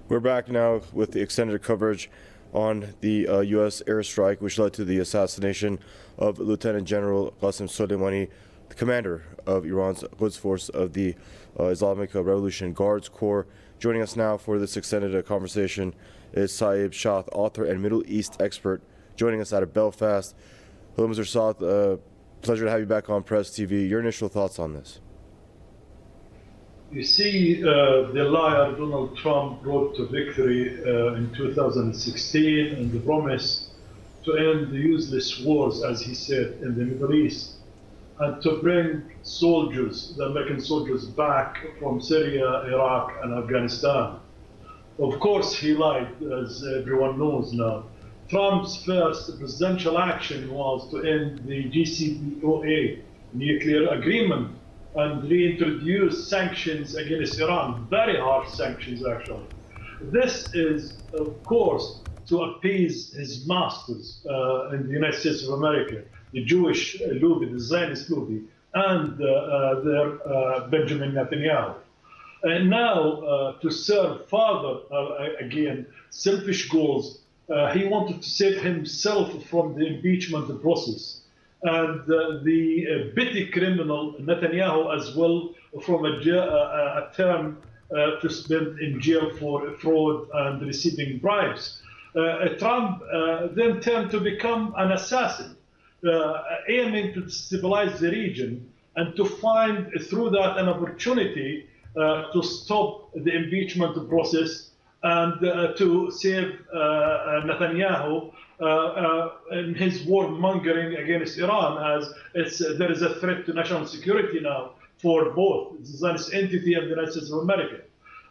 We're back now with the extended coverage on the U.S. airstrike, which led to the assassination of Lieutenant General Qassem Soleimani, the commander of Iran's Quds Force of the Islamic Revolution Guards Corps. Joining us now for this extended conversation is Saeb, Shaath, author and Middle East expert, joining us out of Belfast. Hello, Mr. Shaath. Pleasure to have you back on Press TV. Your initial thoughts on this? You see, the liar Donald Trump brought to victory in 2016 and the promise to end the useless wars, as he said, in the Middle East, and to bring soldiers, the American soldiers, back from Syria, Iraq, and Afghanistan. Of course, he lied, as everyone knows now. Trump's first presidential action was to end the JCPOA nuclear agreement and reintroduce sanctions against Iran, very harsh sanctions actually. This is, of course, to appease his masters in the United States of America, the Jewish lobby, the Zionist lobby, and their Benjamin Netanyahu. And now, to serve further, again, selfish goals, he wanted to save himself from the impeachment process. And the petty criminal Netanyahu as well from a term to spend in jail for fraud and receiving bribes. Trump then turned to become an assassin, aiming to destabilize the region and to find through that an opportunity to stop the impeachment process and to save Netanyahu in his warmongering against Iran, as there is a threat to national security now for both the Zionist entity and the United States of America.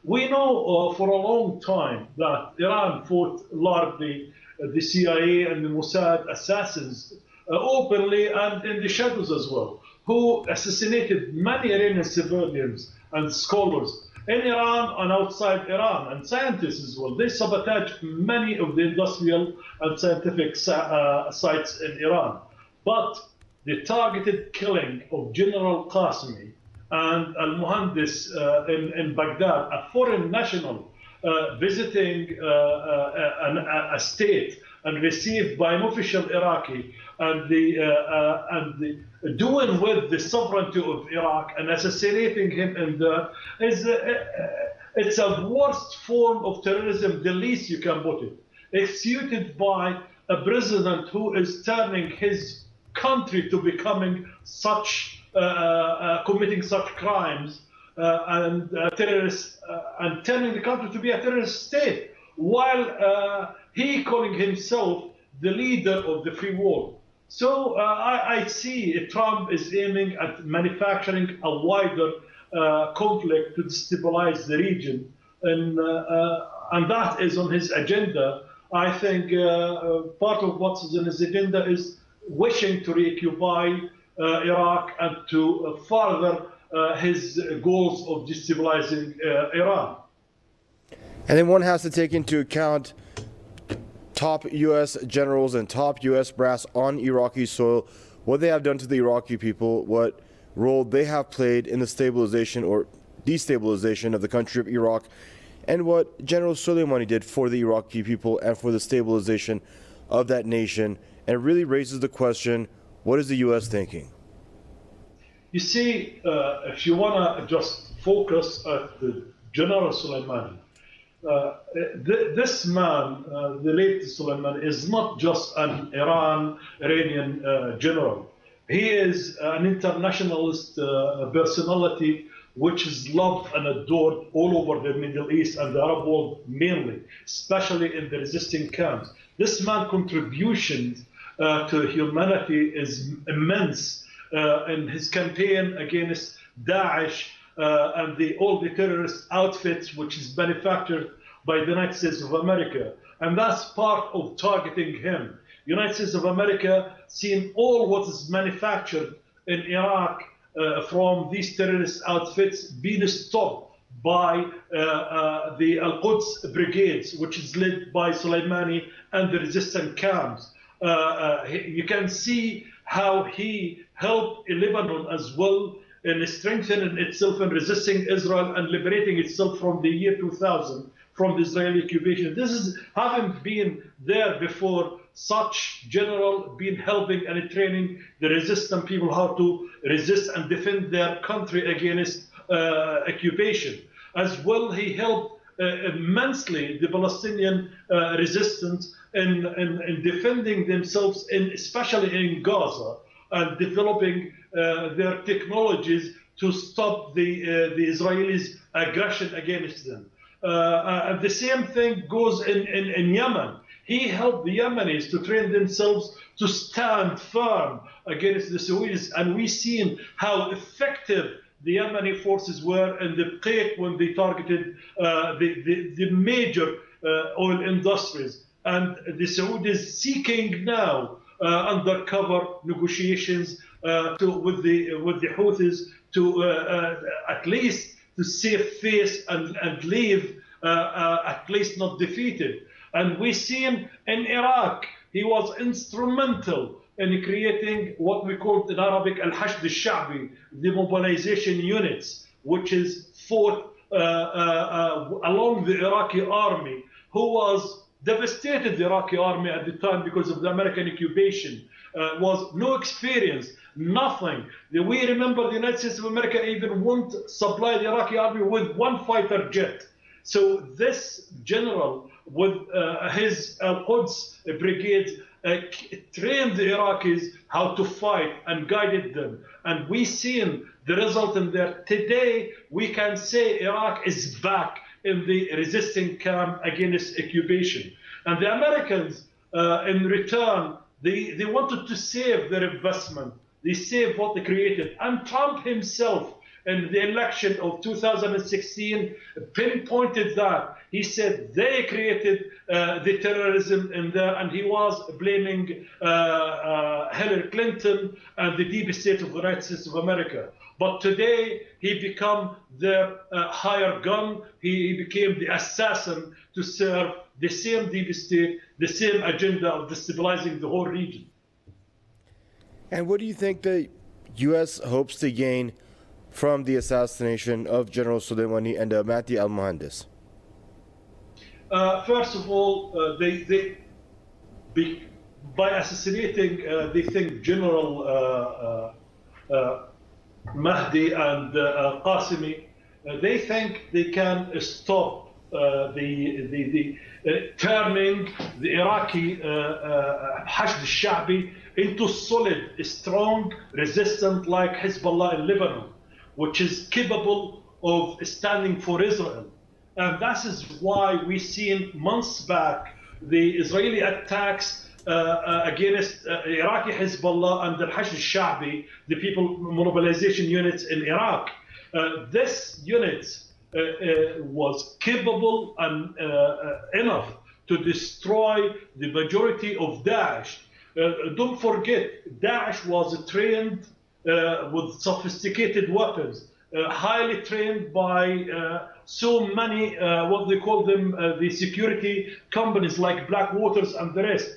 We know for a long time that Iran fought largely the CIA and the Mossad assassins openly and in the shadows as well, who assassinated many Iranian civilians and scholars in Iran and outside Iran, and scientists as well. They sabotaged many of the industrial and scientific sites in Iran. But the targeted killing of General Qassem and al-Muhandis in Baghdad, a foreign national visiting a state and received by an official Iraqi, and doing with the sovereignty of Iraq and assassinating him in the it's a worst form of terrorism, the least you can put it. Executed by a president who is turning his country to becoming such committing such crimes and terrorists and turning the country to be a terrorist state, while he calling himself the leader of the free world. So I see Trump is aiming at manufacturing a wider conflict to destabilize the region, and that is on his agenda. I think part of what's on his agenda is wishing to reoccupy Iraq and to further his goals of destabilizing Iran. And then one has to take into account top U.S. generals and top U.S. brass on Iraqi soil, what they have done to the Iraqi people, what role they have played in the stabilization or destabilization of the country of Iraq, and what General Soleimani did for the Iraqi people and for the stabilization of that nation. And it really raises the question, what is the U.S. thinking? You see, if you want to just focus at the General Soleimani, this man, the late Soleimani, is not just an Iranian general. He is an internationalist personality which is loved and adored all over the Middle East and the Arab world mainly, especially in the resisting camps. This man's contribution to humanity is immense in his campaign against Daesh and all the terrorist outfits which is manufactured by the United States of America. And that's part of targeting him. United States of America seeing all what is manufactured in Iraq from these terrorist outfits being stopped by the Al-Quds brigades, which is led by Soleimani and the resistant camps. You can see how he helped Lebanon as well in strengthening itself and resisting Israel and liberating itself from the year 2000 from the Israeli occupation. This is haven't been there before. Such general been helping and training the resistant people how to resist and defend their country against occupation. As well, he helped immensely the Palestinian resistance in defending themselves, especially in Gaza, and developing their technologies to stop the Israelis' aggression against them. The same thing goes in Yemen. He helped the Yemenis to train themselves to stand firm against the Saudis, and we've seen how effective the Yemeni forces were in the Qait when they targeted the major oil industries. And the Saudis seeking now undercover negotiations with the Houthis to at least to save face and leave at least not defeated. And we've seen in Iraq, he was instrumental in creating what we call in Arabic al-Hashd al-Sha'bi, the mobilization units, which is fought along the Iraqi army, who was devastated, the Iraqi army at the time because of the American occupation. Was no experience, nothing. We remember the United States of America even won't supply the Iraqi army with one fighter jet. So this general with his Quds brigades trained the Iraqis how to fight and guided them. And we've seen the result in there. Today, we can say Iraq is back in the resisting camp against occupation. And the Americans, in return, they wanted to save their investment. They saved what they created. And Trump himself, in the election of 2016, pinpointed that. He said they created the terrorism in there, and he was blaming Hillary Clinton and the deep state of the United States of America. But today, he became their hired gun. He became the assassin to serve the same deep state, the same agenda of destabilizing the whole region. And what do you think the U.S. hopes to gain from the assassination of General Soleimani and Mahdi al-Mohandes? First of all, by assassinating, they think General Mahdi and Qassem, they think they can stop turning the Iraqi Hashd al-Sha'bi into solid, strong, resistant like Hezbollah in Lebanon, which is capable of standing for Israel. And that is why we've seen months back the Israeli attacks against Iraqi Hezbollah and the Hashd al-Sha'bi, the people mobilization units in Iraq. This unit was capable and enough to destroy the majority of Daesh. Don't forget, Daesh was trained with sophisticated weapons, highly trained by so many, what they call them, the security companies like Blackwaters and the rest,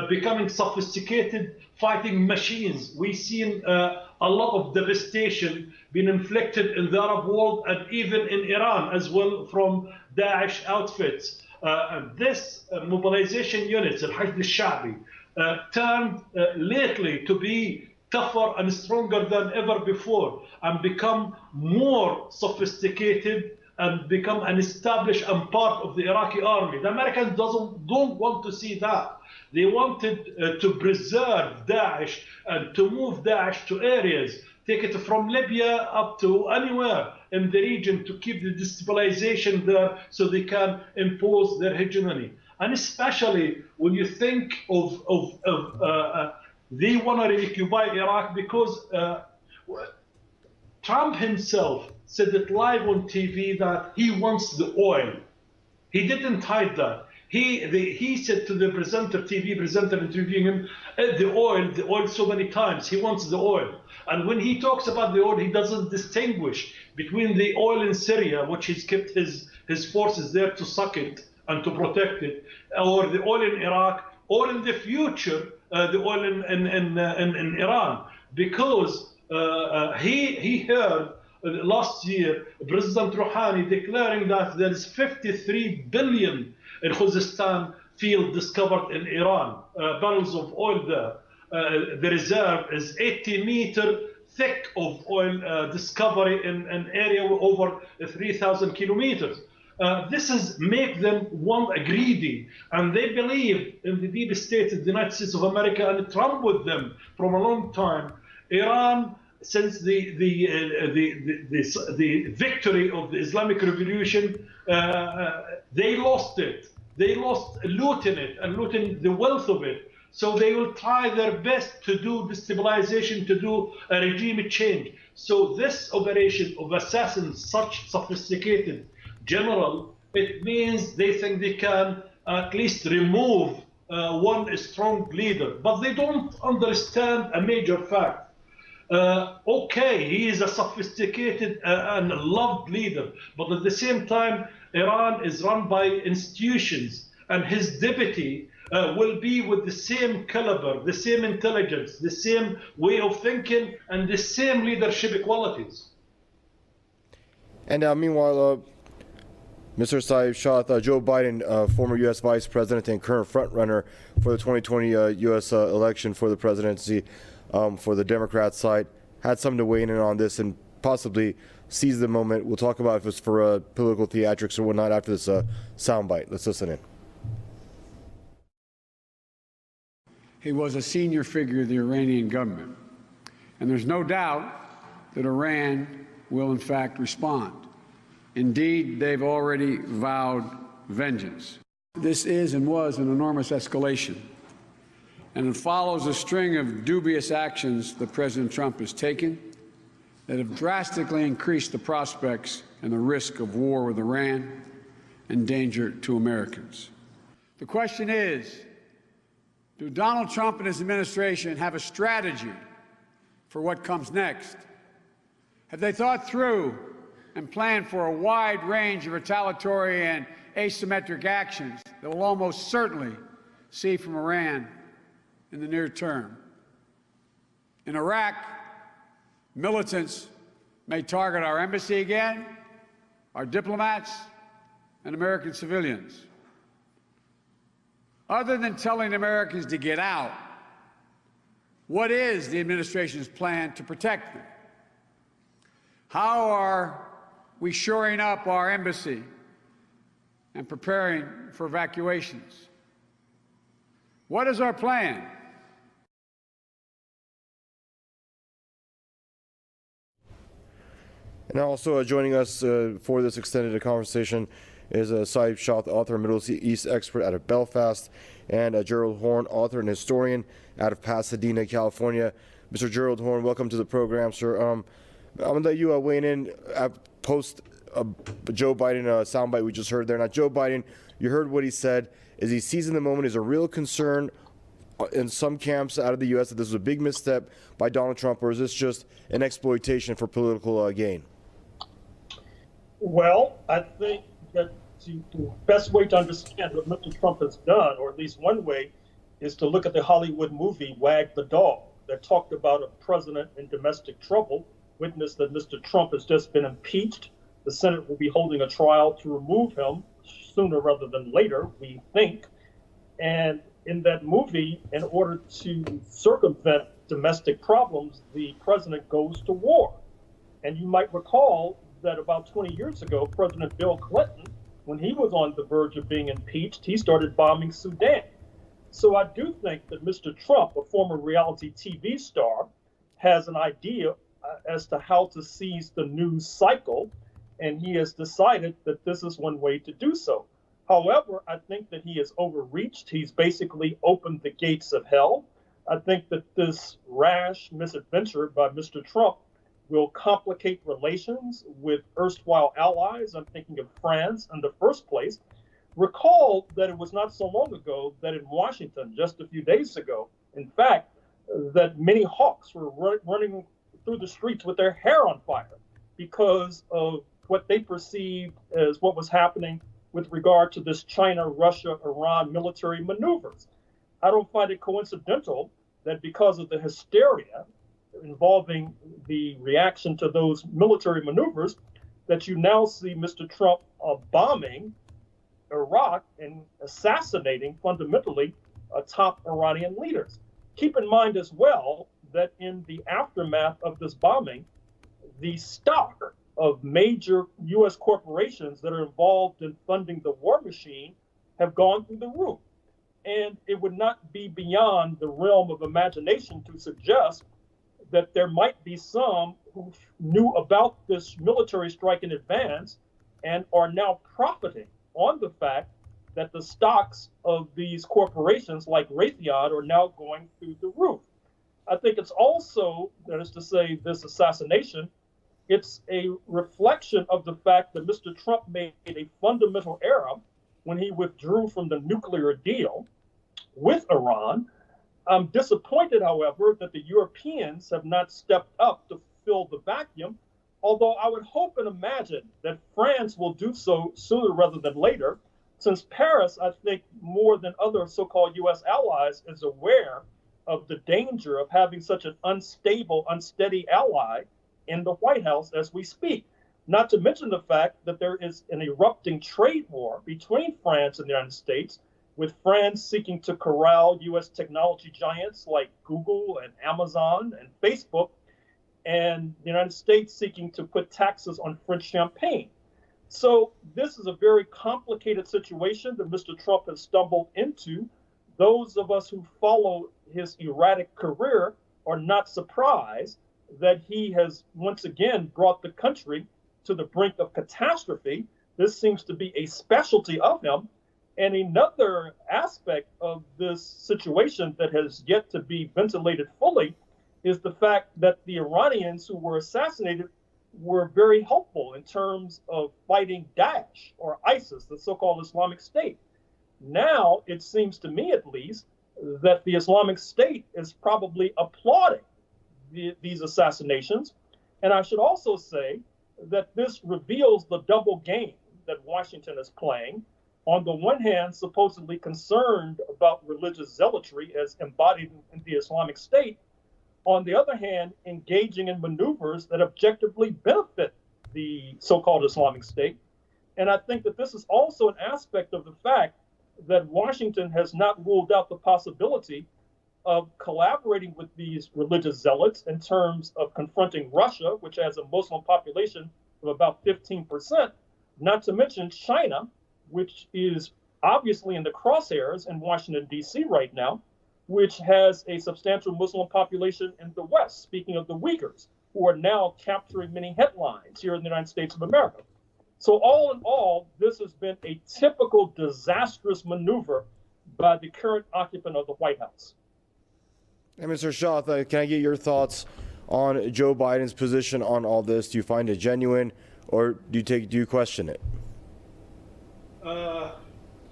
becoming sophisticated fighting machines. We've seen a lot of devastation being inflicted in the Arab world and even in Iran as well from Daesh outfits. This mobilization units, al-Hashd al-Sha'bi, turned lately to be tougher and stronger than ever before and become more sophisticated and become an established and part of the Iraqi army. The Americans don't want to see that. They wanted to preserve Daesh and to move Daesh to areas, take it from Libya up to anywhere in the region to keep the destabilization there so they can impose their hegemony. And especially when you think of they want to reoccupy Iraq because Trump himself said it live on TV that he wants the oil. He didn't hide that. He said to the TV presenter interviewing him, the oil so many times, he wants the oil. And when he talks about the oil, he doesn't distinguish between the oil in Syria, which he's kept his forces there to suck it and to protect it, or the oil in Iraq, or in the future, the oil in Iran. Because he heard last year, President Rouhani declaring that there is 53 billion in Khuzestan field discovered in Iran, barrels of oil there. The reserve is 80-meter thick of oil discovery in an area over 3,000 kilometers. This is make them greedy, and they believe in the deep state of the United States of America and Trump with them from a long time. Iran, since the victory of the Islamic Revolution, they lost it. They lost looting it and looting the wealth of it. So they will try their best to do destabilization, to do a regime change. So this operation of assassin such sophisticated general, it means they think they can at least remove one strong leader. But they don't understand a major fact. Okay, he is a sophisticated and loved leader, but at the same time, Iran is run by institutions, and his deputy will be with the same caliber, the same intelligence, the same way of thinking, and the same leadership qualities. And meanwhile, Mr. Saeb Shaath, Joe Biden, former U.S. Vice President and current frontrunner for the 2020 U.S. Election for the presidency for the Democrat side, had something to weigh in on this and possibly seize the moment. We'll talk about if it's for political theatrics or whatnot after this soundbite. Let's listen in. He was a senior figure of the Iranian government, and there's no doubt that Iran will in fact respond. Indeed, they've already vowed vengeance. This is and was an enormous escalation, and it follows a string of dubious actions that President Trump has taken that have drastically increased the prospects and the risk of war with Iran and danger to Americans. The question is, do Donald Trump and his administration have a strategy for what comes next? Have they thought through and planned for a wide range of retaliatory and asymmetric actions that will almost certainly see from Iran in the near term? In Iraq, militants may target our embassy again, our diplomats, and American civilians. Other than telling Americans to get out, what is the administration's plan to protect them? How are we shoring up our embassy and preparing for evacuations? What is our plan? And also joining us for this extended conversation is Saeb Shaath, author and Middle East expert out of Belfast, and Gerald Horne, author and historian out of Pasadena, California. Mr. Gerald Horne, welcome to the program, sir. I'm going to let you weigh in post Joe Biden soundbite we just heard there. Now, Joe Biden, you heard what he said. Is he seizing the moment? Is a real concern in some camps out of the U.S. that this was a big misstep by Donald Trump, or is this just an exploitation for political gain? Well, I think that the best way to understand what Mr. Trump has done, or at least one way, is to look at the Hollywood movie Wag the Dog that talked about a president in domestic trouble. Witness that Mr. Trump has just been impeached. The Senate will be holding a trial to remove him sooner rather than later, we think. And in that movie, in order to circumvent domestic problems, the president goes to war. And you might recall that about 20 years ago, President Bill Clinton, when he was on the verge of being impeached, he started bombing Sudan. So I do think that Mr. Trump, a former reality TV star, has an idea as to how to seize the news cycle, and he has decided that this is one way to do so. However, I think that he has overreached. He's basically opened the gates of hell. I think that this rash misadventure by Mr. Trump will complicate relations with erstwhile allies. I'm thinking of France in the first place. Recall that it was not so long ago that in Washington, just a few days ago, in fact, that many hawks were running through the streets with their hair on fire because of what they perceived as what was happening with regard to this China, Russia, Iran military maneuvers. I don't find it coincidental that because of the hysteria involving the reaction to those military maneuvers that you now see Mr. Trump bombing Iraq and assassinating fundamentally top Iranian leaders. Keep in mind as well that in the aftermath of this bombing, the stock of major U.S. corporations that are involved in funding the war machine have gone through the roof. And it would not be beyond the realm of imagination to suggest that there might be some who knew about this military strike in advance and are now profiting on the fact that the stocks of these corporations like Raytheon are now going through the roof. I think it's also, that is to say, this assassination, it's a reflection of the fact that Mr. Trump made a fundamental error when he withdrew from the nuclear deal with Iran. I'm disappointed, however, that the Europeans have not stepped up to fill the vacuum, although I would hope and imagine that France will do so sooner rather than later, since Paris, I think, more than other so-called U.S. allies, is aware of the danger of having such an unstable, unsteady ally in the White House as we speak. Not to mention the fact that there is an erupting trade war between France and the United States, with France seeking to corral U.S. technology giants like Google and Amazon and Facebook, and the United States seeking to put taxes on French champagne. So this is a very complicated situation that Mr. Trump has stumbled into. Those of us who follow his erratic career are not surprised that he has once again brought the country to the brink of catastrophe. This seems to be a specialty of him. And another aspect of this situation that has yet to be ventilated fully is the fact that the Iranians who were assassinated were very helpful in terms of fighting Daesh or ISIS, the so-called Islamic State. Now, it seems to me at least, that the Islamic State is probably applauding these assassinations. And I should also say that this reveals the double game that Washington is playing. On the one hand, supposedly concerned about religious zealotry as embodied in the Islamic State. On the other hand, engaging in maneuvers that objectively benefit the so-called Islamic State. And I think that this is also an aspect of the fact that Washington has not ruled out the possibility of collaborating with these religious zealots in terms of confronting Russia, which has a Muslim population of about 15%, not to mention China, which is obviously in the crosshairs in Washington, D.C. right now, which has a substantial Muslim population in the West, speaking of the Uyghurs, who are now capturing many headlines here in the United States of America. So all in all, this has been a typical disastrous maneuver by the current occupant of the White House. Hey, Mr. Shaath, can I get your thoughts on Joe Biden's position on all this? Do you find it genuine, or do you question it?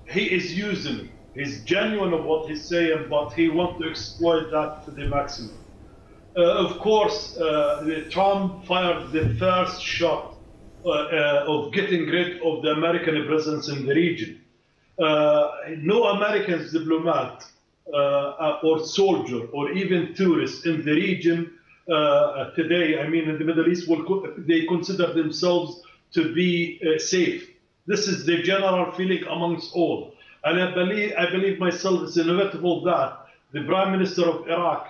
He is using. He's genuine of what he's saying, but he wants to exploit that to the maximum. Of course, Trump fired the first shot of getting rid of the American presence in the region. No American diplomat or soldier or even tourist in the region today, I mean in the Middle East, they consider themselves to be safe. This is the general feeling amongst all. And I believe myself it's inevitable that the Prime Minister of Iraq,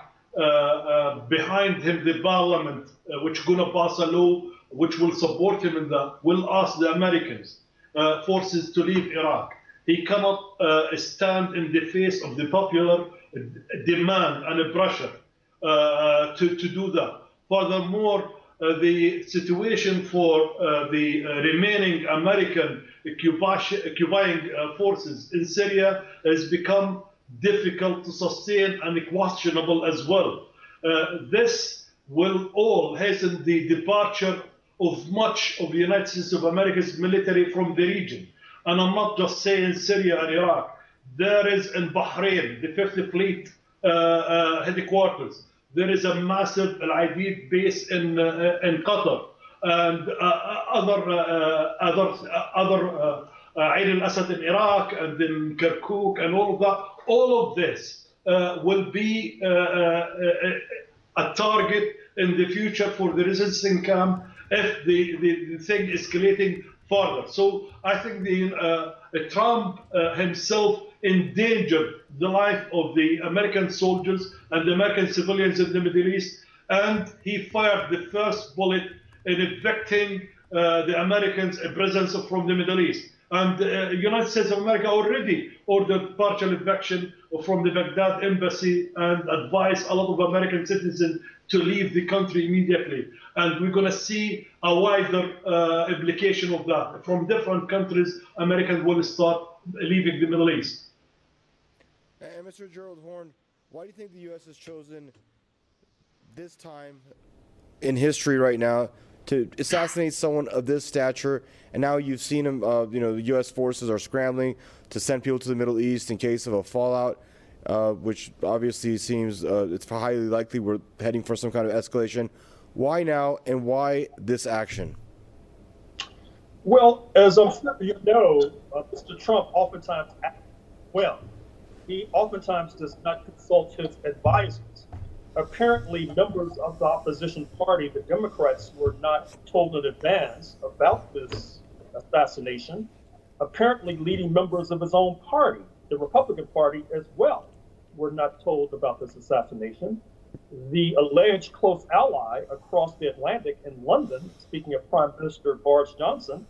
behind him the parliament, which is going to pass a law which will support him in that, will ask the Americans forces to leave Iraq. He cannot stand in the face of the popular demand and pressure to do that. Furthermore, the situation for the remaining American occupying forces in Syria has become difficult to sustain and questionable as well. This will all hasten the departure of much of the United States of America's military from the region. And I'm not just saying Syria and Iraq. There is in Bahrain, the 5th Fleet headquarters. There is a massive Al-Aidid base in Qatar, and other Ain al-Assad in Iraq, and in Kirkuk, and all of that. All of this will be a target in the future for the resistance camp if the thing escalating further. So I think Trump himself endangered the life of the American soldiers and the American civilians in the Middle East, and he fired the first bullet in evicting the Americans' presence from the Middle East. And the United States of America already ordered partial eviction from the Baghdad embassy and advised a lot of American citizens to leave the country immediately. And we're going to see a wider implication of that. From different countries, Americans will start leaving the Middle East. And Mr. Gerald Horn, why do you think the U.S. has chosen this time in history right now to assassinate someone of this stature? And now you've seen him, the U.S. forces are scrambling to send people to the Middle East in case of a fallout, which obviously seems it's highly likely we're heading for some kind of escalation. Why now, and why this action? Well, as I'm sure you know, Mr. Trump oftentimes acts well. He oftentimes does not consult his advisors. Apparently, members of the opposition party, the Democrats, were not told in advance about this assassination. Apparently, leading members of his own party, the Republican Party as well, were not told about this assassination. The alleged close ally across the Atlantic in London, speaking of Prime Minister Boris Johnson,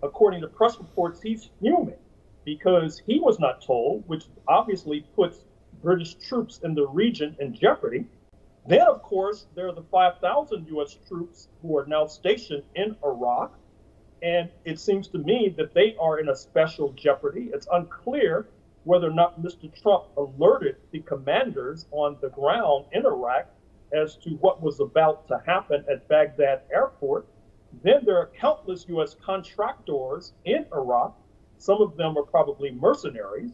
according to press reports, he's fuming because he was not told, which obviously puts British troops in the region in jeopardy. Then, of course, there are the 5,000 U.S. troops who are now stationed in Iraq. And it seems to me that they are in a special jeopardy. It's unclear whether or not Mr. Trump alerted the commanders on the ground in Iraq as to what was about to happen at Baghdad airport. Then there are countless U.S. contractors in Iraq. Some of them are probably mercenaries.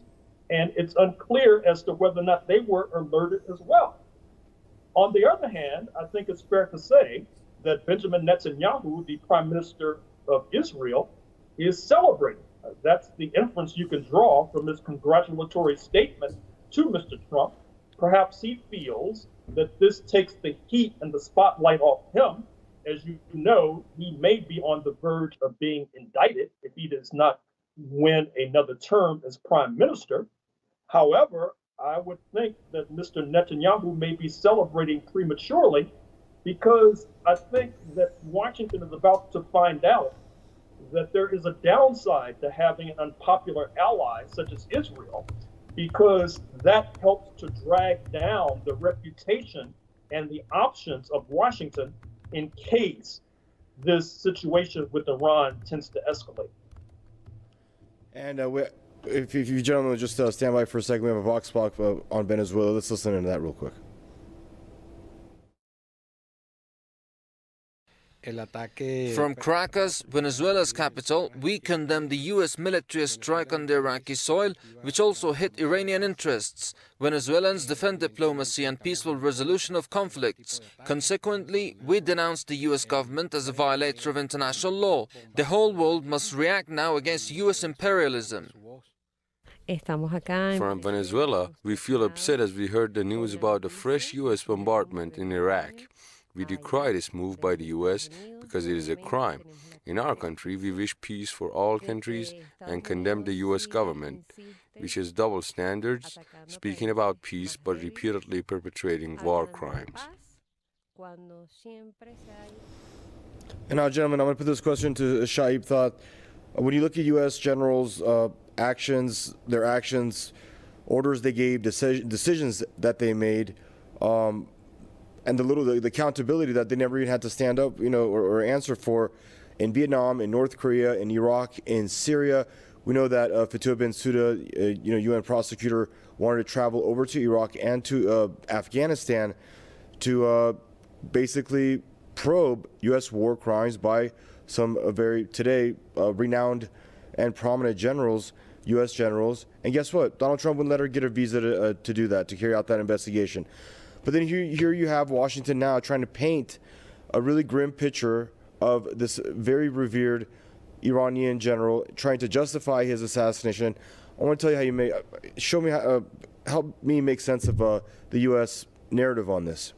And it's unclear as to whether or not they were alerted as well. On the other hand, I think it's fair to say that Benjamin Netanyahu, the prime minister of Israel, is celebrating. That's the inference you can draw from his congratulatory statement to Mr. Trump. Perhaps he feels that this takes the heat and the spotlight off him. As you know, he may be on the verge of being indicted if he does not win another term as prime minister. However, I would think that Mr. Netanyahu may be celebrating prematurely because I think that Washington is about to find out that there is a downside to having an unpopular ally such as Israel, because that helps to drag down the reputation and the options of Washington in case this situation with Iran tends to escalate. And if you gentlemen would just stand by for a second, we have a Vox Pop on Venezuela. Let's listen into that real quick. From Caracas, Venezuela's capital, we condemn the U.S. military strike on the Iraqi soil, which also hit Iranian interests. Venezuelans defend diplomacy and peaceful resolution of conflicts. Consequently, we denounce the U.S. government as a violator of international law. The whole world must react now against U.S. imperialism. From Venezuela, we feel upset as we heard the news about a fresh U.S. bombardment in Iraq. We decry this move by the U.S. because it is a crime. In our country, we wish peace for all countries and condemn the U.S. government, which has double standards, speaking about peace but repeatedly perpetrating war crimes. And now, gentlemen, I'm going to put this question to Saeb. When you look at U.S. generals' actions, their actions, orders they gave, decisions that they made, and the accountability that they never even had to stand up, or answer for, in Vietnam, in North Korea, in Iraq, in Syria. We know that Fatou Bensouda, UN prosecutor, wanted to travel over to Iraq and to Afghanistan to basically probe U.S. war crimes by some very today renowned and prominent generals, U.S. generals. And guess what? Donald Trump wouldn't let her get a visa to do that, to carry out that investigation. But then here you have Washington now trying to paint a really grim picture of this very revered Iranian general, trying to justify his assassination. I want to tell you how help me make sense of the U.S. narrative on this.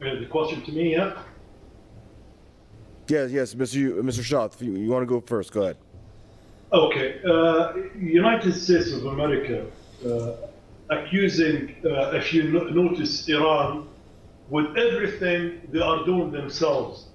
The question to me, yeah? Yes, Mr. Shaath, if you want to go first, go ahead. Okay. United States of America accusing, if you notice, Iran with everything they are doing themselves.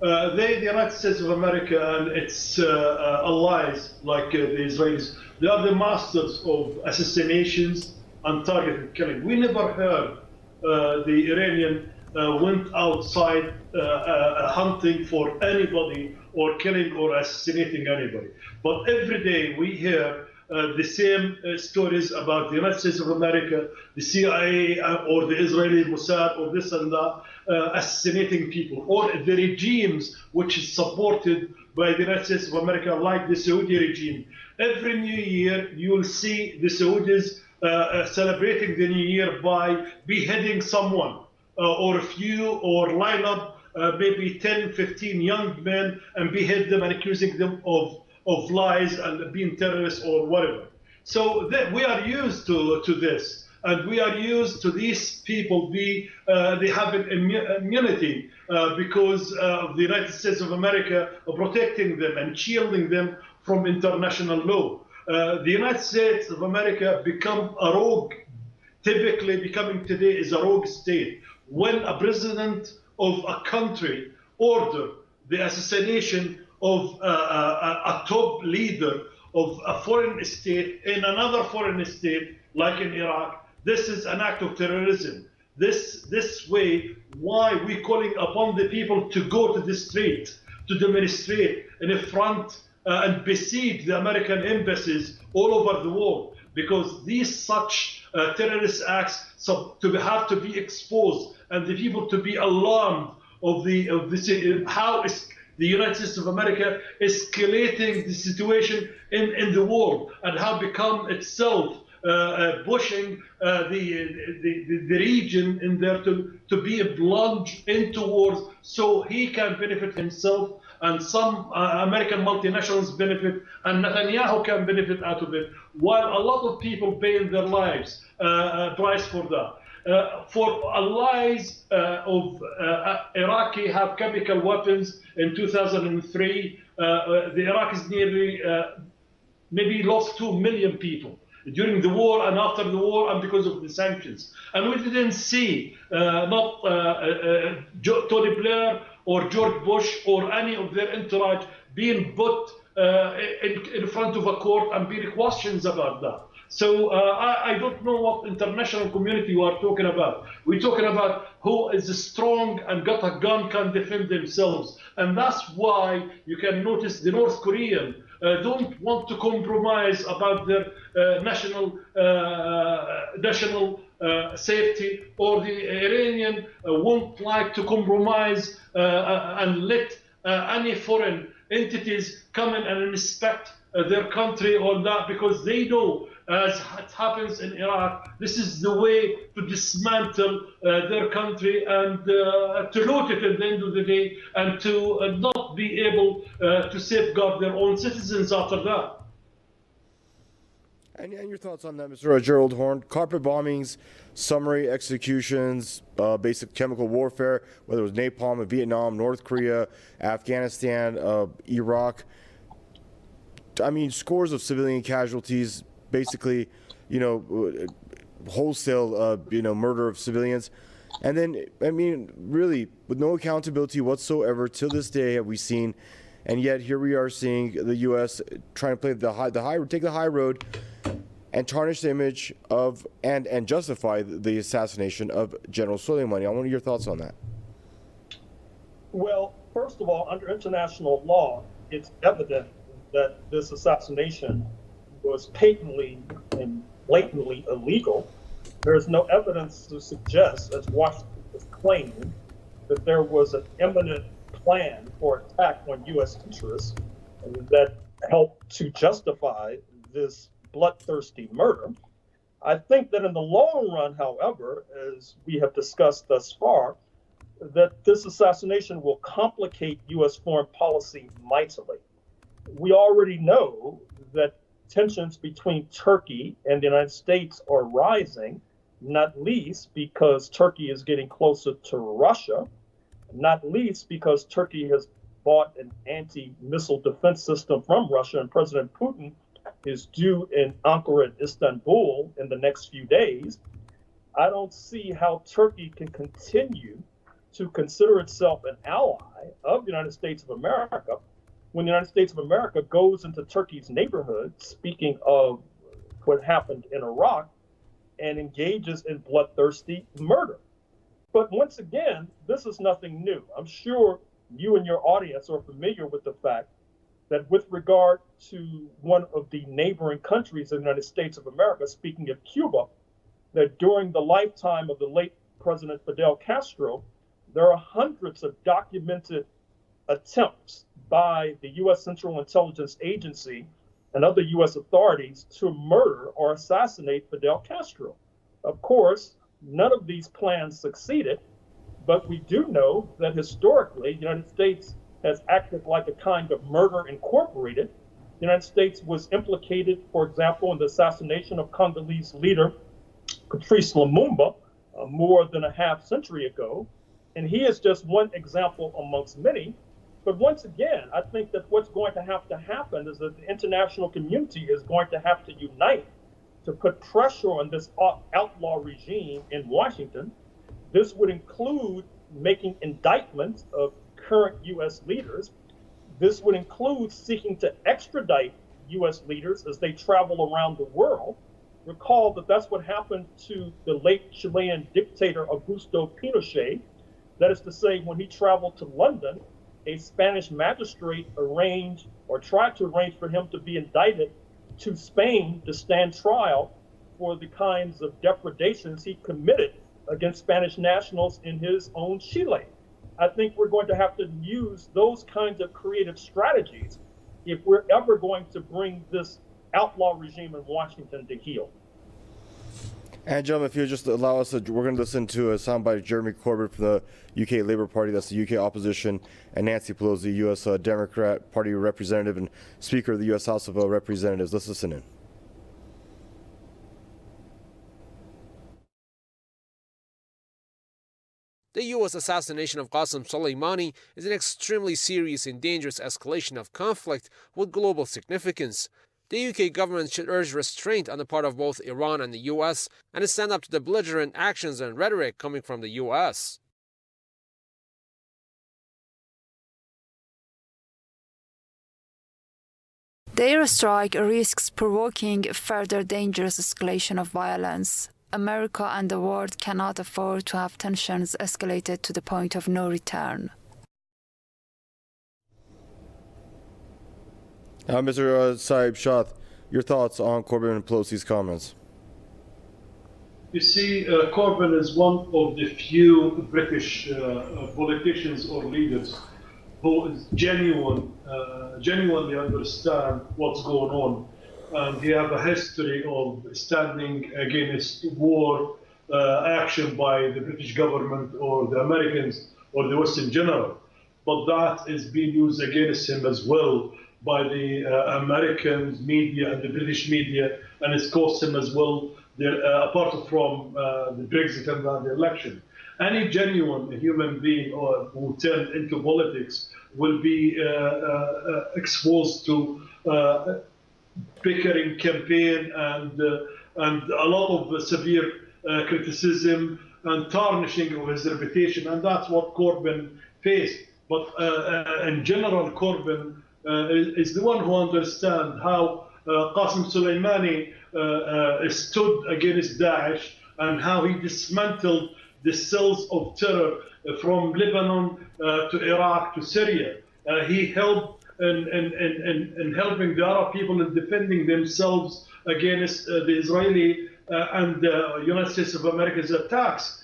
The United States of America and its allies, like the Israelis, they are the masters of assassinations and targeted killing. We never heard the Iranian went outside hunting for anybody or killing or assassinating anybody. But every day we hear the same stories about the United States of America, the CIA, or the Israeli Mossad, or this and that, assassinating people, or the regimes which is supported by the United States of America, like the Saudi regime. Every new year, you will see the Saudis celebrating the new year by beheading someone, or a few, or line up maybe 10, 15 young men and behead them and accusing them of lies and being terrorists or whatever. So we are used to this, and we are used to these people they have an immunity because of the United States of America protecting them and shielding them from international law. The United States of America become a rogue, typically becoming today is a rogue state. When a president of a country order the assassination of a top leader of a foreign state in another foreign state, like in Iraq, this is an act of terrorism. This way, why we calling upon the people to go to the street, to demonstrate in front and besiege the American embassies all over the world, because these such terrorist acts have to be exposed and the people to be alarmed of how is the United States of America escalating the situation in the world and how become itself pushing the region in there to be plunged into wars so he can benefit himself and some American multinationals benefit and Netanyahu can benefit out of it, while a lot of people paying their lives price for that. For allies of Iraqi have chemical weapons in 2003, the Iraqis nearly maybe lost 2 million people during the war and after the war and because of the sanctions. And we didn't see not Tony Blair or George Bush or any of their entourage being put in front of a court and being questions about that. So I don't know what international community you are talking about. We're talking about who is strong and got a gun can defend themselves. And that's why you can notice the North Korean don't want to compromise about their national safety, or the Iranian won't like to compromise and let any foreign entities come in and inspect their country or that, because they know, as it happens in Iraq, this is the way to dismantle their country and to loot it at the end of the day and to not be able to safeguard their own citizens after that. And your thoughts on that, Mr. Gerald Horn? Carpet bombings, summary executions, basic chemical warfare, whether it was napalm in Vietnam, North Korea, Afghanistan, Iraq. I mean, scores of civilian casualties, basically, wholesale, murder of civilians. And then, I mean, really, with no accountability whatsoever till this day have we seen. And yet here we are seeing the U.S. trying to play take the high road and tarnish the image of and justify the assassination of General Soleimani. I want your thoughts on that. Well, first of all, under international law, it's evident that this assassination was patently and blatantly illegal. There is no evidence to suggest, as Washington is claiming, that there was an imminent plan for attack on U.S. interests that helped to justify this bloodthirsty murder. I think that in the long run, however, as we have discussed thus far, that this assassination will complicate U.S. foreign policy mightily. We already know that tensions between Turkey and the United States are rising, not least because Turkey is getting closer to Russia, not least because Turkey has bought an anti-missile defense system from Russia, and President Putin is due in Ankara and Istanbul in the next few days. I don't see how Turkey can continue to consider itself an ally of the United States of America when the United States of America goes into Turkey's neighborhood, speaking of what happened in Iraq, and engages in bloodthirsty murder. But once again, this is nothing new. I'm sure you and your audience are familiar with the fact that with regard to one of the neighboring countries of the United States of America, speaking of Cuba, that during the lifetime of the late President Fidel Castro, there are hundreds of documented attempts by the U.S. Central Intelligence Agency and other U.S. authorities to murder or assassinate Fidel Castro. Of course, none of these plans succeeded, but we do know that historically, the United States has acted like a kind of murder incorporated. The United States was implicated, for example, in the assassination of Congolese leader Patrice Lumumba more than a half century ago. And he is just one example amongst many. But once again, I think that what's going to happen is that the international community is going to have to unite to put pressure on this outlaw regime in Washington. This would include making indictments of current U.S. leaders. This would include seeking to extradite U.S. leaders as they travel around the world. Recall that that's what happened to the late Chilean dictator Augusto Pinochet. That is to say, when he traveled to London, a Spanish magistrate arranged or tried to arrange for him to be indicted to Spain to stand trial for the kinds of depredations he committed against Spanish nationals in his own Chile. I think we're going to have to use those kinds of creative strategies if we're ever going to bring this outlaw regime in Washington to heel. And gentlemen, if you just allow us, we're going to listen to a soundbite of Jeremy Corbyn from the UK Labour Party, that's the UK opposition, and Nancy Pelosi, US Democrat Party representative and Speaker of the US House of Representatives. Let's listen in. The U.S. assassination of Qassem Soleimani is an extremely serious and dangerous escalation of conflict with global significance. The UK government should urge restraint on the part of both Iran and the U.S. and stand up to the belligerent actions and rhetoric coming from the U.S. The airstrike risks provoking further dangerous escalation of violence. America and the world cannot afford to have tensions escalated to the point of no return. Mr. Saeb, Shaath, your thoughts on Corbyn and Pelosi's comments? You see, Corbyn is one of the few British politicians or leaders who is genuinely understand what's going on. And he have a history of standing against war action by the British government or the Americans or the West in general. But that is being used against him as well by the American media and the British media, and it's cost him as well, apart from the Brexit and the election. Any genuine human being who turned into politics will be exposed to bickering campaign and a lot of severe criticism and tarnishing of his reputation, and that's what Corbyn faced. But in general, Corbyn is the one who understands how Qassem Soleimani stood against Daesh and how he dismantled the cells of terror from Lebanon to Iraq to Syria. He helped in helping the Arab people in defending themselves against the Israeli and the United States of America's attacks.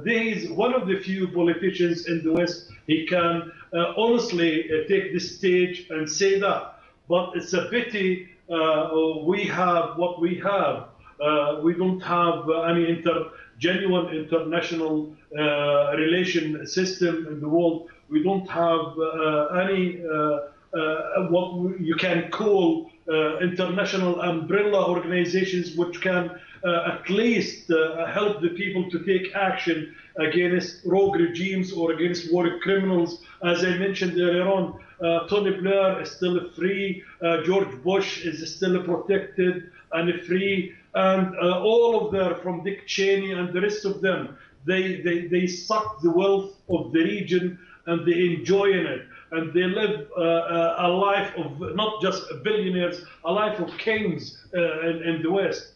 He is one of the few politicians in the West. He can honestly take the stage and say that. But it's a pity we have what we have. We don't have any genuine international relation system in the world. We don't have any what you can call international umbrella organizations which can at least help the people to take action against rogue regimes or against war criminals. As I mentioned earlier on, Tony Blair is still free, George Bush is still protected and free, and all of them, from Dick Cheney and the rest of them, they suck the wealth of the region and they enjoying it. And they live a life of not just billionaires, a life of kings in the West.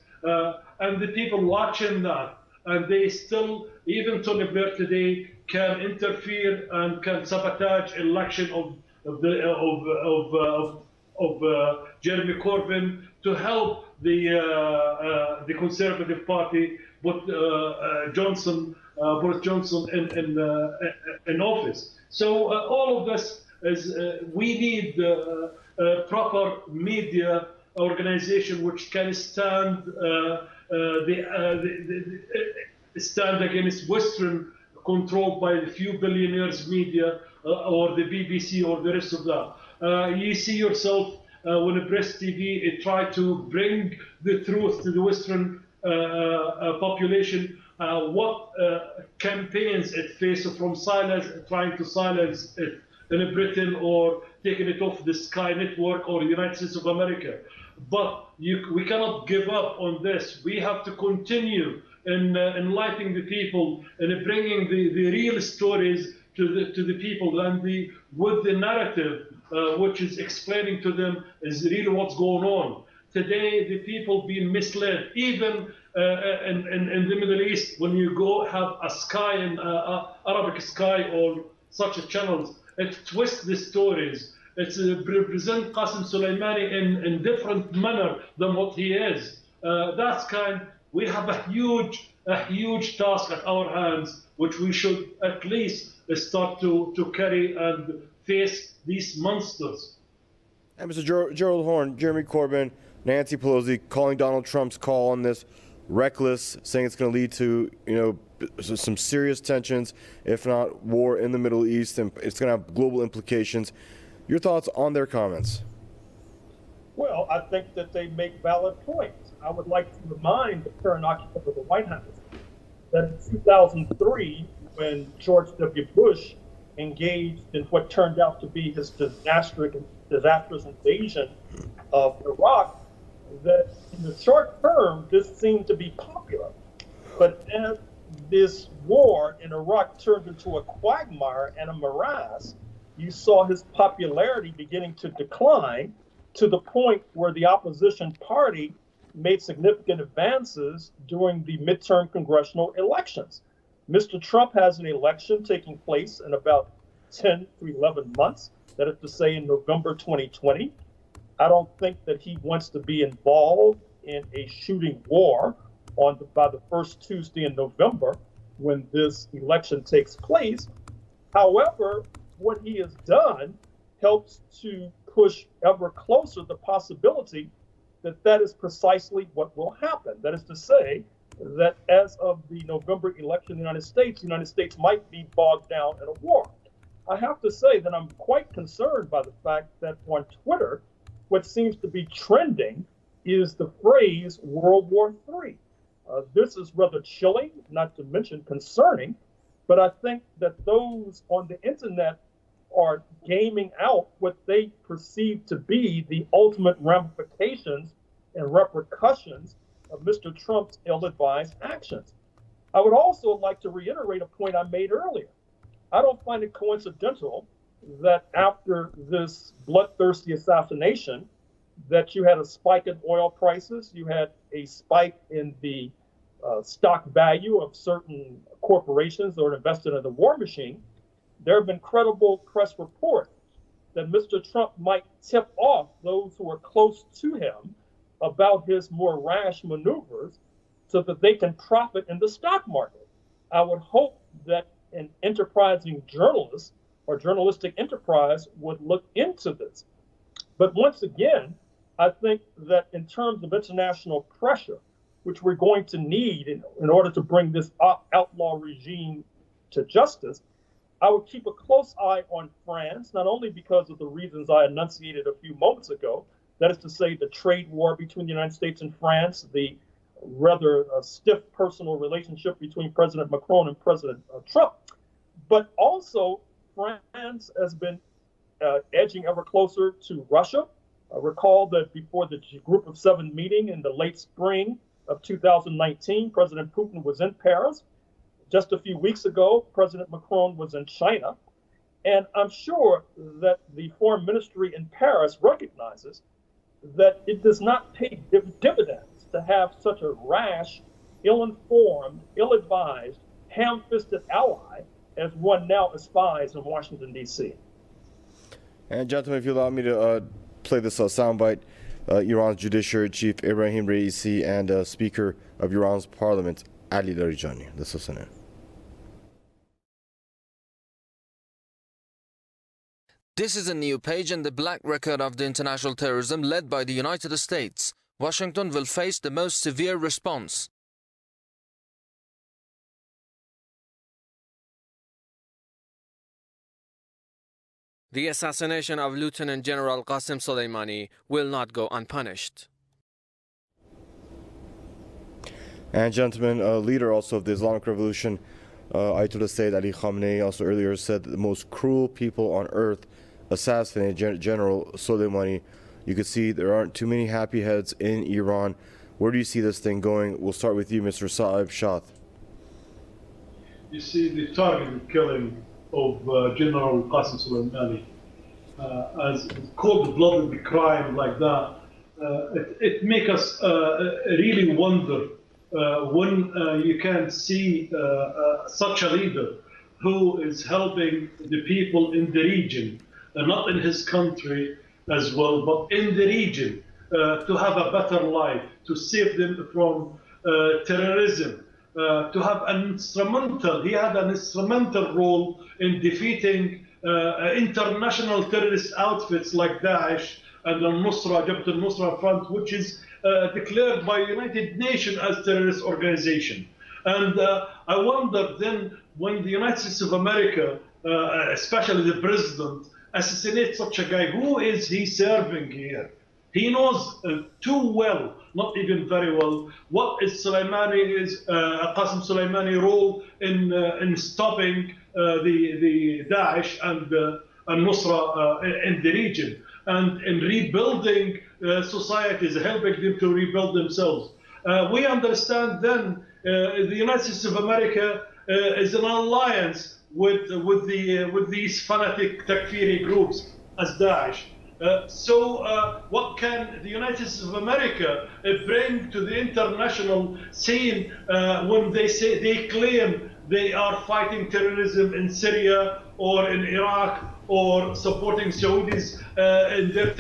And the people watching that, and they still, even Tony Blair today, can interfere and can sabotage election of Jeremy Corbyn to help the Conservative Party put Boris Johnson in office. So all of this is we need proper media organization which can stand stand against Western controlled by the few billionaires media or the BBC or the rest of that. You see yourself when Press TV tried to bring the truth to the Western population. What campaigns it faced from trying to silence it in Britain or taking it off the Sky Network or the United States of America. But we cannot give up on this. We have to continue in enlightening the people and bringing the real stories to the people and with the narrative which is explaining to them is really what's going on. Today, the people being misled, even in the Middle East, when you go have a Sky and Arabic Sky or such a channels, it twists the stories. It represents Qassem Soleimani in different manner than what he is. We have a huge task at our hands, which we should at least start to carry and face these monsters. And Mr. Gerald Horne, Jeremy Corbyn, Nancy Pelosi calling Donald Trump's call on this reckless, saying it's going to lead to, some serious tensions, if not war in the Middle East, and it's going to have global implications. Your thoughts on their comments? Well, I think that they make valid points. I would like to remind the current occupant of the White House that in 2003, when George W. Bush engaged in what turned out to be his disastrous invasion of Iraq, that in the short term, this seemed to be popular. But as this war in Iraq turned into a quagmire and a morass, you saw his popularity beginning to decline to the point where the opposition party made significant advances during the midterm congressional elections. Mr. Trump has an election taking place in about 10 to 11 months, that is to say in November 2020. I don't think that he wants to be involved in a shooting war by the first Tuesday in November when this election takes place. However, what he has done helps to push ever closer the possibility that is precisely what will happen. That is to say, that as of the November election in the United States might be bogged down in a war. I have to say that I'm quite concerned by the fact that on Twitter, what seems to be trending is the phrase World War III. This is rather chilling, not to mention concerning, but I think that those on the internet are gaming out what they perceive to be the ultimate ramifications and repercussions of Mr. Trump's ill-advised actions. I would also like to reiterate a point I made earlier. I don't find it coincidental that after this bloodthirsty assassination, that you had a spike in oil prices, you had a spike in the stock value of certain corporations that are invested in the war machine. There have been credible press reports that Mr. Trump might tip off those who are close to him about his more rash maneuvers so that they can profit in the stock market. I would hope that an enterprising journalist or journalistic enterprise would look into this. But once again, I think that in terms of international pressure, which we're going to need in order to bring this outlaw regime to justice, I would keep a close eye on France, not only because of the reasons I enunciated a few moments ago, that is to say the trade war between the United States and France, the rather stiff personal relationship between President Macron and President Trump. But also, France has been edging ever closer to Russia. Recall that before the Group of Seven meeting in the late spring of 2019, President Putin was in Paris. Just a few weeks ago, President Macron was in China. And I'm sure that the foreign ministry in Paris recognizes that it does not pay dividends to have such a rash, ill-informed, ill-advised, ham-fisted ally as one now espies in Washington, D.C. And gentlemen, if you allow me to play this soundbite, Iran's Judiciary Chief Ebrahim Raisi and Speaker of Iran's Parliament, Ali Larijani. Let's listen in. This is a new page in the black record of the international terrorism led by the United States. Washington will face the most severe response. The assassination of Lieutenant General Qassem Soleimani will not go unpunished. And gentlemen, a leader also of the Islamic Revolution, Ayatollah Sayyid Ali Khamenei, also earlier said that the most cruel people on earth assassinated General Soleimani. You can see there aren't too many happy heads in Iran. Where do you see this thing going? We'll start with you, Mr. Saeb Shaath. You see, the targeted killing of General Qassem Soleimani, as cold-blooded crime like that, it makes us really wonder when you can see such a leader who is helping the people in the region, not in his country as well, but in the region, to have a better life, to save them from terrorism, to have he had an instrumental role in defeating international terrorist outfits like Daesh and al-Nusra, Jabhat al-Nusra Front, which is declared by United Nations as terrorist organization. And I wonder then, when the United States of America, especially the president, assassinates such a guy, who is he serving here? He knows too well, not even very well, what is Qassem Soleimani role in stopping the Daesh and al-Nusra in the region, and in rebuilding societies, helping them to rebuild themselves. We understand then the United States of America is an alliance with these fanatic Takfiri groups as Daesh. So what can the United States of America bring to the international scene when they claim they are fighting terrorism in Syria or in Iraq, or supporting Saudis in their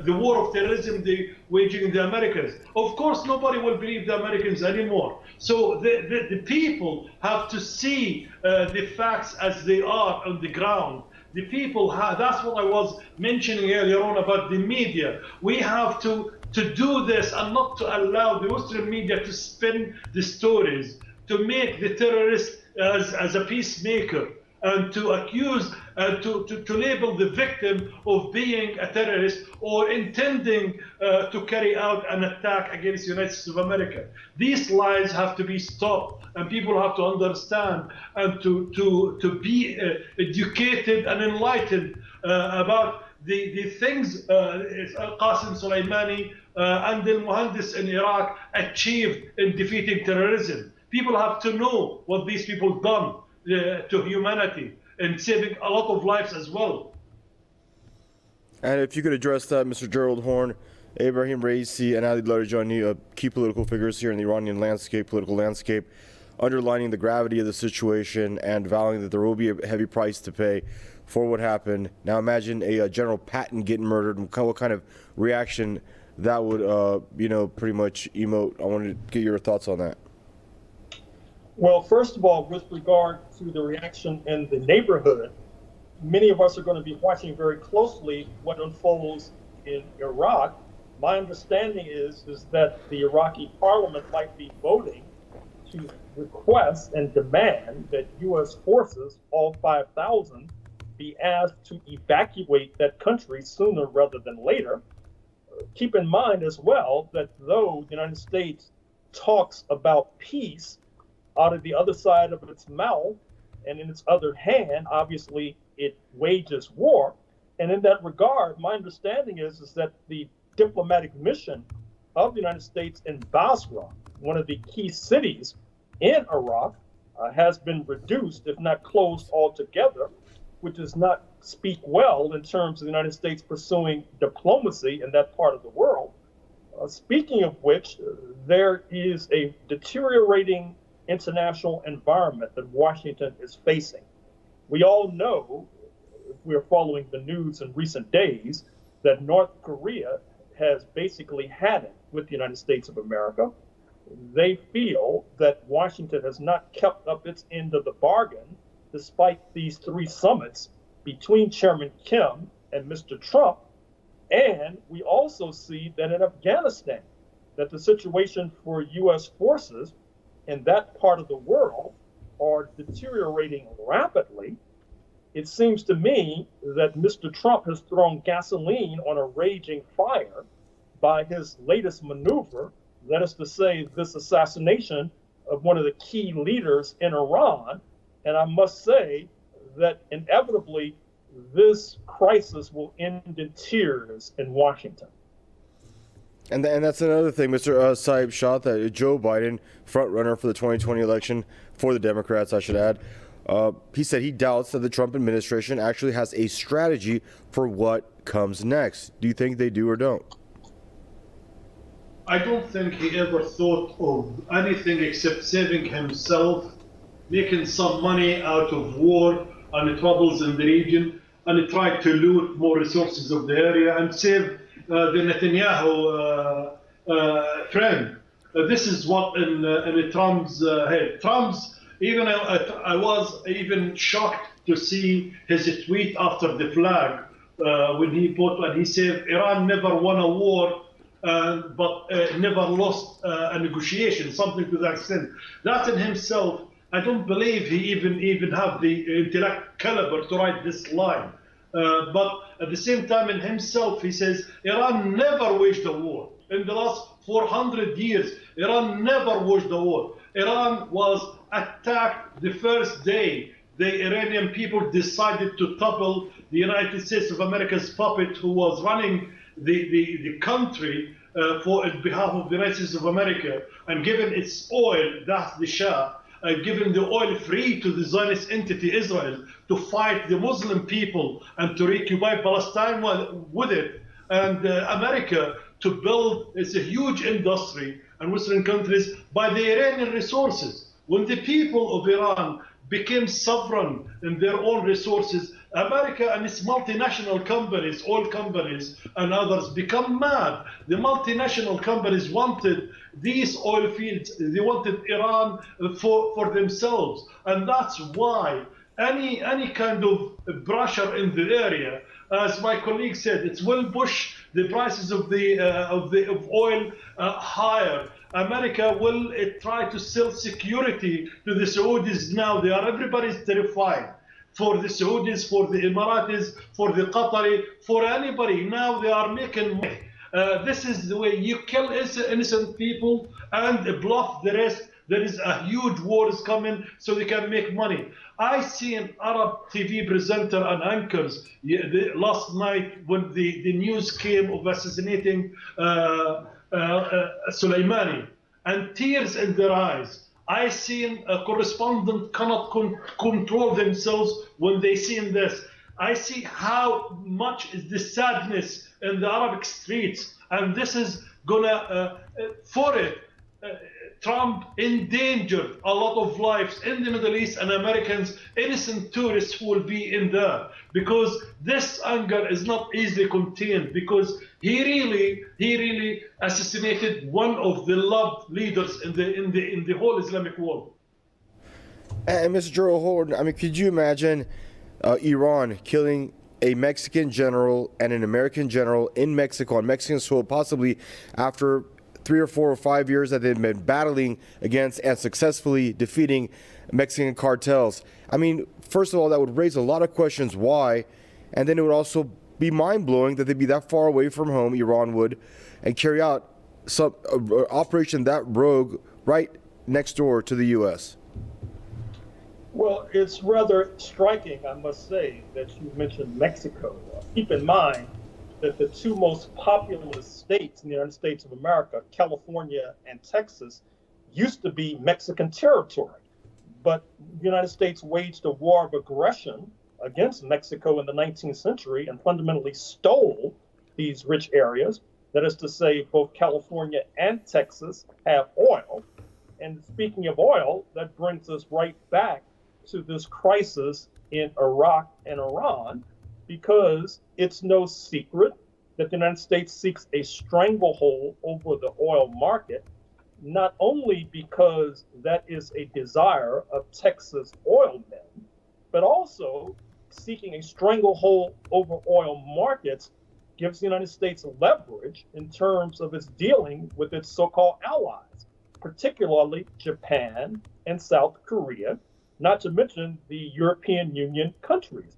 the war of terrorism they waging in the Americans? Of course, nobody will believe the Americans anymore. So the people have to see the facts as they are on the ground. The people that's what I was mentioning earlier on about the media. We have to do this and not to allow the Western media to spin the stories, to make the terrorist as a peacemaker, and to accuse, to label the victim of being a terrorist or intending to carry out an attack against the United States of America. These lies have to be stopped, and people have to understand and to be educated and enlightened about the things Qassem Soleimani and al-Muhandis in Iraq achieved in defeating terrorism. People have to know what these people done to humanity and saving a lot of lives as well. And if you could address that, Mr. Gerald Horne, Ebrahim Raisi and Ali Larijani, key political figures here in the Iranian political landscape, underlining the gravity of the situation and vowing that there will be a heavy price to pay for what happened. Now imagine a General Patton getting murdered, and what kind of reaction that would, pretty much emote. I wanted to get your thoughts on that. Well, first of all, with regard to the reaction in the neighborhood, many of us are going to be watching very closely what unfolds in Iraq. My understanding is that the Iraqi parliament might be voting to request and demand that U.S. forces, all 5,000, be asked to evacuate that country sooner rather than later. Keep in mind as well that though the United States talks about peace out of the other side of its mouth, and in its other hand, obviously, it wages war. And in that regard, my understanding is that the diplomatic mission of the United States in Basra, one of the key cities in Iraq, has been reduced, if not closed altogether, which does not speak well in terms of the United States pursuing diplomacy in that part of the world. Speaking of which, there is a deteriorating international environment that Washington is facing. We all know, if we're following the news in recent days, that North Korea has basically had it with the United States of America. They feel that Washington has not kept up its end of the bargain, despite these 3 summits between Chairman Kim and Mr. Trump. And we also see that in Afghanistan, that the situation for U.S. forces in that part of the world are deteriorating rapidly. It seems to me that Mr. Trump has thrown gasoline on a raging fire by his latest maneuver, that is to say, this assassination of one of the key leaders in Iran. And I must say that inevitably this crisis will end in tears in Washington. And that's another thing, Mr. Saeb, Shaath, that Joe Biden, front runner for the 2020 election for the Democrats, I should add, he said he doubts that the Trump administration actually has a strategy for what comes next. Do you think they do or don't? I don't think he ever thought of anything except saving himself, making some money out of war and the troubles in the region, and he tried to loot more resources of the area and save the Netanyahu friend. This is what in Trump's head. Trump's, even I was even shocked to see his tweet after the flag when he said Iran never won a war, but never lost a negotiation, something to that extent. That in himself, I don't believe he even have the intellect caliber to write this line. But at the same time, in himself, he says Iran never waged a war. In the last 400 years, Iran never waged a war. Iran was attacked the first day the Iranian people decided to topple the United States of America's puppet who was running the country for on behalf of the United States of America, and given its oil, that's the Shah, given the oil free to the Zionist entity Israel to fight the Muslim people and to reoccupy Palestine with it, and America to build it's a huge industry and Western countries by the Iranian resources. When the people of Iran became sovereign in their own resources, America and its multinational companies, oil companies and others, become mad. The multinational companies wanted these oil fields, they wanted Iran for themselves. And that's why any kind of pressure in the area, as my colleague said, it will push the prices of oil higher. America will try to sell security to the Saudis now. Everybody's terrified. For the Saudis, for the Emiratis, for the Qatari, for anybody. Now they are making money. This is the way you kill innocent people and bluff the rest. There is a huge war is coming so they can make money. I see an Arab TV presenter and anchors last night when the news came of assassinating Soleimani, and tears in their eyes. I seen a correspondent cannot control themselves when they seen this. I see how much is the sadness in the Arabic streets, and this is gonna for it. Trump endangered a lot of lives in the Middle East, and Americans, innocent tourists who will be in there, because this anger is not easily contained, because he really assassinated one of the loved leaders in the whole Islamic world. And Mr. Gerald Horton, I mean, could you imagine Iran killing a Mexican general and an American general in Mexico, on Mexican soil, possibly after 3 or 4 or 5 years that they've been battling against and successfully defeating Mexican cartels? I mean, first of all, that would raise a lot of questions why, and then it would also be mind-blowing that they'd be that far away from home, Iran would, and carry out some operation that rogue right next door to the U.S.? Well, it's rather striking, I must say, that you mentioned Mexico. Keep in mind that the two most populous states in the United States of America, California and Texas, used to be Mexican territory. But the United States waged a war of aggression against Mexico in the 19th century and fundamentally stole these rich areas. That is to say, both California and Texas have oil. And speaking of oil, that brings us right back to this crisis in Iraq and Iran, because it's no secret that the United States seeks a stranglehold over the oil market, not only because that is a desire of Texas oil men, but also seeking a stranglehold over oil markets gives the United States leverage in terms of its dealing with its so-called allies, particularly Japan and South Korea, not to mention the European Union countries.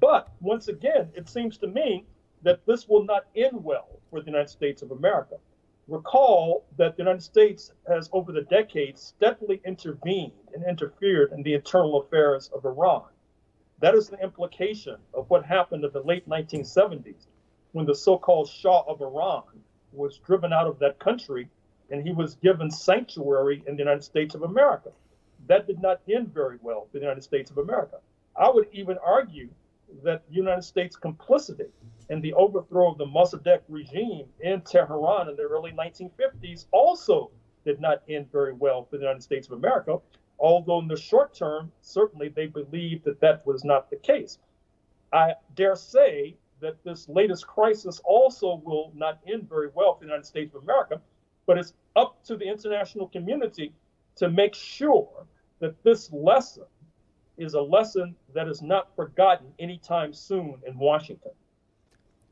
But once again, it seems to me that this will not end well for the United States of America. Recall that the United States has, over the decades, steadily intervened and interfered in the internal affairs of Iran. That is the implication of what happened in the late 1970s, when the so-called Shah of Iran was driven out of that country and he was given sanctuary in the United States of America. That did not end very well for the United States of America. I would even argue that the United States' complicity in the overthrow of the Mossadegh regime in Tehran in the early 1950s also did not end very well for the United States of America, although in the short term, certainly they believed that that was not the case. I dare say that this latest crisis also will not end very well for the United States of America, but it's up to the international community to make sure that this lesson is a lesson that is not forgotten anytime soon in Washington.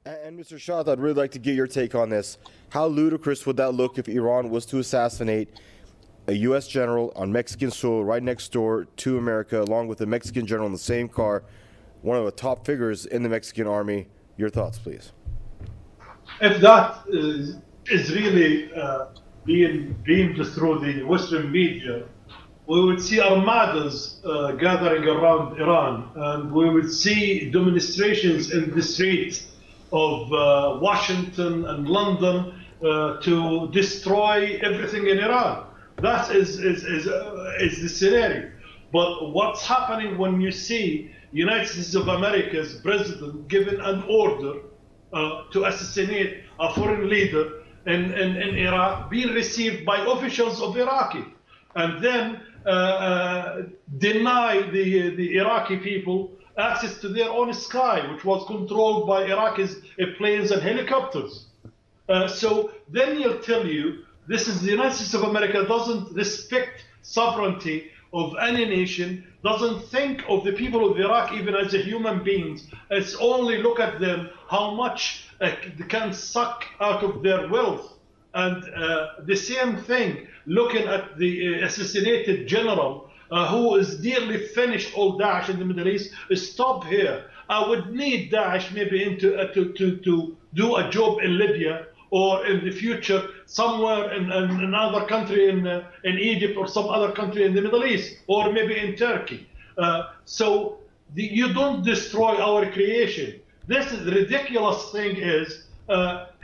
And Mr. Shaath, I'd really like to get your take on this. How ludicrous would that look if Iran was to assassinate a U.S. general on Mexican soil right next door to America, along with a Mexican general in the same car, one of the top figures in the Mexican army? Your thoughts, please. If that is really being beamed through the Western media, we would see armadas gathering around Iran, and we would see demonstrations in the streets of Washington and London to destroy everything in Iran. That is the scenario. But what's happening when you see United States of America's president given an order to assassinate a foreign leader in Iraq, being received by officials of Iraqi, and then deny the Iraqi people access to their own sky, which was controlled by Iraqis' planes and helicopters. So then he'll tell you this is the United States of America doesn't respect sovereignty of any nation, doesn't think of the people of Iraq even as human beings. It's only look at them, how much they can suck out of their wealth. And the same thing, looking at the assassinated general who is nearly finished all Daesh in the Middle East. Stop here. I would need Daesh maybe to do a job in Libya, or in the future somewhere in another country in Egypt, or some other country in the Middle East, or maybe in Turkey. So you don't destroy our creation. This is the ridiculous thing is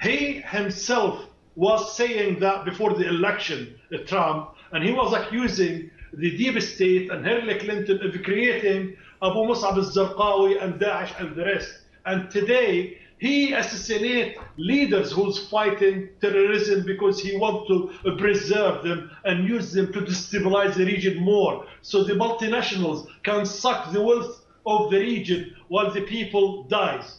he himself was saying that before the election, Trump, and he was accusing the deep state and Hillary Clinton of creating Abu Mus'ab al-Zarqawi and Daesh and the rest. And today, he assassinates leaders who's fighting terrorism because he wants to preserve them and use them to destabilize the region more, so the multinationals can suck the wealth of the region while the people dies.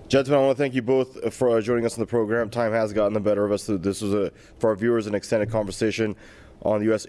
Gentlemen, I want to thank you both for joining us on the program. Time has gotten the better of us. This was, for our viewers, an extended conversation on the U.S.